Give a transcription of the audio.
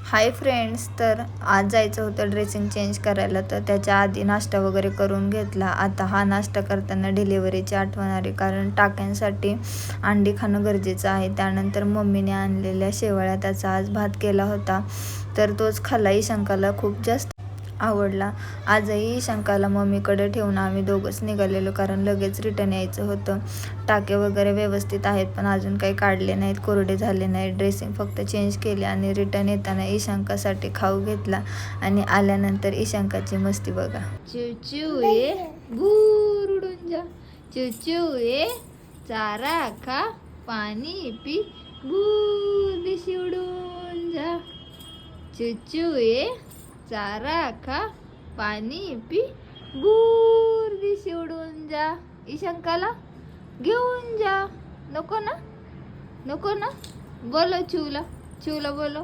Hi friends, तर आज जायचं होतं ड्रेसिंग चेंज करायला, तर त्याच्या आधी नाश्ता वगैरे करून घेतला. आता हा नाश्ता करताना डिलिव्हरीची आठवण आली, कारण टाक्यांसाठी अंडी खाणं गरजेचं आहे. त्यानंतर मम्मीने आणलेल्या शेवळ्या, त्याचा आज भात केला होता, तर तोच खाल्ला. ईशांकाला खूप जास्त आवडला. आजही ईशांकाला मम्मीकडे ठेवून आम्ही दोघंच निघालेलो, कारण लगेच रिटर्न यायचं होतं. टाके वगैरे व्यवस्थित आहेत, पण अजून काही काढले नाहीत, कोरडे झाले नाहीत. ड्रेसिंग फक्त चेंज केले आणि रिटर्न येताना ईशांकासाठी खाऊ घेतला. आणि आल्यानंतर ईशांकाची मस्ती बघा. चिवचिव ये भूर उडून जा, चिवचिव ये चारा खा, पाणी पी, भूर दिशी उडून जा. चिवचिव ये चारा खा, पाणी पी, भूर दिशी उडून जा. ईशांकाला घेऊन जा. नको ना, नको ना. बोलो चिवला, चिवला बोलो.